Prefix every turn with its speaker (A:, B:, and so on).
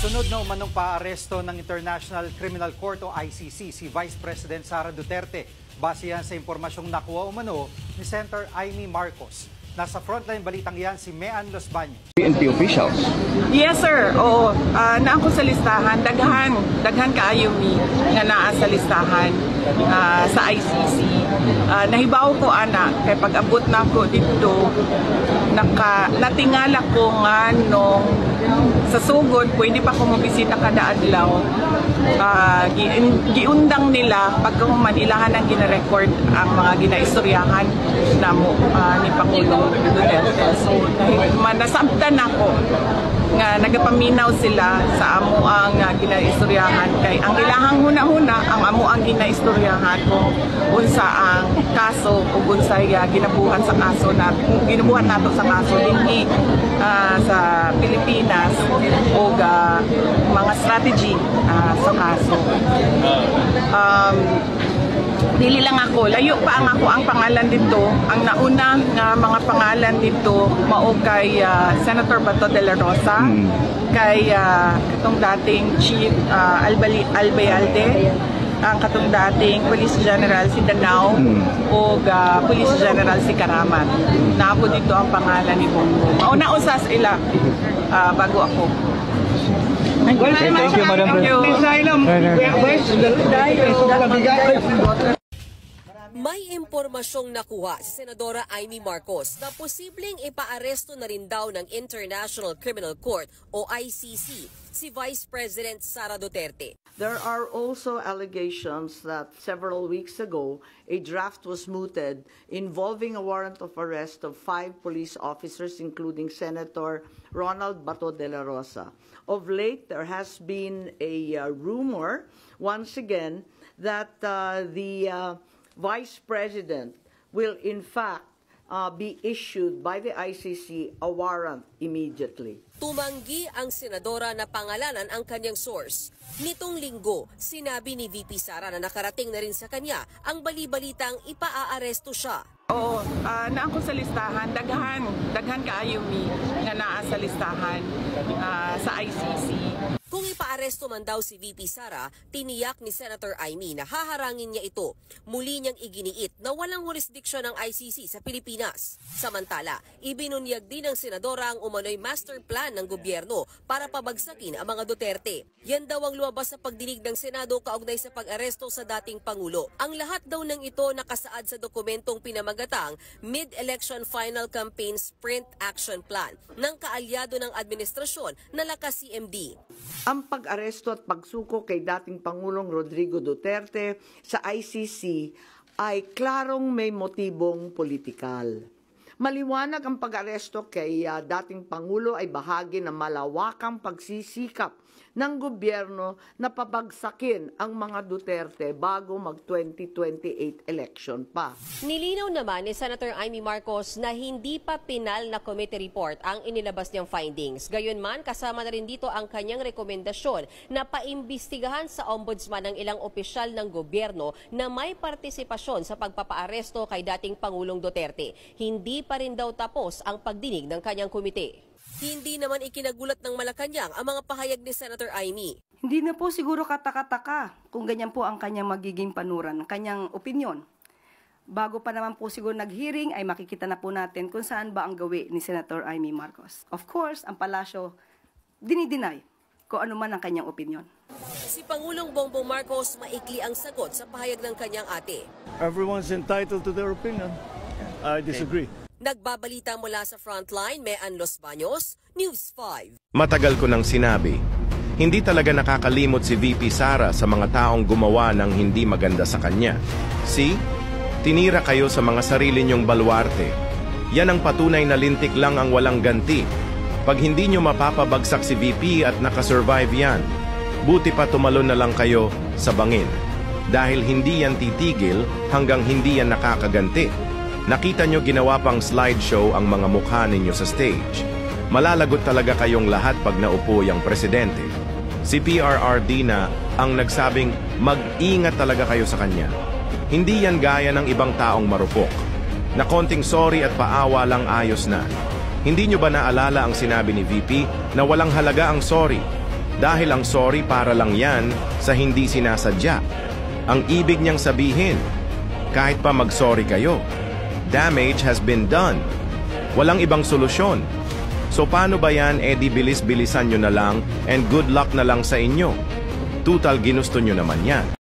A: Sunod na umanong paaresto ng International Criminal Court o ICC si Vice President Sara Duterte. Base yan sa impormasyong nakuha umano ni Senator Amy Marcos. Nasa frontline balitang yan si Mean Los Baños.
B: PNP officials.
C: Yes sir, oo. Na ako sa listahan, daghan kaayo mi nga naa sa listahan sa ICC. Nahibaw ko ana kay pag-abot na ko dito natingala ko nga nung sa sugod pwede pa ko mobisita kada adlaw. Giundang nila pagkahuman ilahan ang gina-record ang mga ginaistoryahan namo ni Pangulong Duterte. So nasabtan ako nga nagapaminaw sila sa amo ang ginaistoryahan kay ang ilahang huna-huna ang amo ang ginaistoryahan kung unsa ang kaso ug unsay ginabuhat sa kaso ginabuhat nato sa kaso dinhi sa Pilipinas o mga strategy sa kaso. Dili lang ako, layo pa ang pangalan dito. Ang nauna nga mga pangalan dito mao kay Senator Bato de la Rosa, kay katong dating Chief Albayalde, ang katong dating Police General si Danao o Police General si Karamat. Napo dito ang pangalan ni Bongbong. Mauna usas ila bago ako.
B: Thank you, Madam President.
D: May impormasyong nakuha si Senadora Amy Marcos na posibleng ipaaresto na rin daw ng International Criminal Court o ICC si Vice President Sara Duterte.
E: There are also allegations that several weeks ago, a draft was mooted involving a warrant of arrest of 5 police officers, including Senator Ronald Bato de la Rosa. Of late, there has been a rumor, once again, that the Vice President will in fact be issued by the ICC a warrant immediately.
D: Tumanggi ang senadora na pangalanan ang kanyang source. Nitong linggo, sinabi ni VP Sara na nakarating na rin sa kanya ang bali-balitang ipaaaresto siya.
C: Oo, na ako sa listahan, daghan kaayo mi nga naa sa listahan sa ICC.
D: Kung ipaaresto man daw si VP Sara, tiniyak ni Senator Amy na haharangin niya ito. Muli niyang iginiit na walang jurisdiksyon ng ICC sa Pilipinas. Samantala, ibinunyag din ng senadora ang umano'y master plan ng gobyerno para pabagsakin ang mga Duterte. Yan daw ang lumabas sa pagdinig ng Senado kaugnay sa pag-aresto sa dating Pangulo. Ang lahat daw ng ito nakasaad sa dokumentong pinamagatang Mid-Election Final Campaign Sprint Action Plan ng kaalyado ng administrasyon na lakas CMD.
E: Ang pag-aresto at pagsuko kay dating Pangulong Rodrigo Duterte sa ICC ay klarong may motibong politikal. Maliwanag ang pag-aresto kay dating Pangulo ay bahagi ng malawakang pagsisikap ng gobyerno na pabagsakin ang mga Duterte bago mag-2028 election pa.
D: Nilinaw naman ni Senator Amy Marcos na hindi pa pinal na committee report ang inilabas niyang findings. Gayunman, kasama na rin dito ang kanyang rekomendasyon na paimbestigahan sa ombudsman ng ilang opisyal ng gobyerno na may partisipasyon sa pagpapaaresto kay dating Pangulong Duterte. Hindi pa rin daw tapos ang pagdinig ng kanyang komite. Hindi naman ikinagulat ng Malacanang ang mga pahayag ni Senator Amy.
F: Hindi na po siguro kataka-taka kung ganyan po ang kanyang magiging panuran, kanyang opinyon. Bago pa naman po siguro nag-hearing ay makikita na po natin kung saan ba ang gawi ni Senator Amy Marcos. Of course, ang palasyo dinideny kung ano man ang kanyang opinyon.
D: Si Pangulong Bongbong Marcos maikli ang sagot sa pahayag ng kanyang ate.
G: Everyone's entitled to their opinion. I disagree.
D: Nagbabalita mula sa Frontline, Mean Los Baños, News 5.
H: Matagal ko nang sinabi, hindi talaga nakakalimot si VP Sara sa mga taong gumawa ng hindi maganda sa kanya. See? Tinira kayo sa mga sarili niyong baluarte. Yan ang patunay na lintik lang ang walang ganti. Pag hindi niyo mapapabagsak si VP at nakasurvive yan, buti pa tumalon na lang kayo sa bangin. Dahil hindi yan titigil hanggang hindi yan nakakaganti. Nakita nyo ginawa pang slideshow ang mga mukha ninyo sa stage. Malalagot talaga kayong lahat pag naupo yung presidente. Si PRRD na ang nagsabing mag-ingat talaga kayo sa kanya. Hindi yan gaya ng ibang taong marupok. Na konting sorry at paawa lang ayos na. Hindi nyo ba naalala ang sinabi ni VP na walang halaga ang sorry? Dahil ang sorry para lang yan sa hindi sinasadya. Ang ibig niyang sabihin, kahit pa mag-sorry kayo, damage has been done. Walang ibang solusyon. So paano ba yan, di bilis-bilisan nyo na lang and good luck na lang sa inyo. Tutal ginusto nyo naman yan.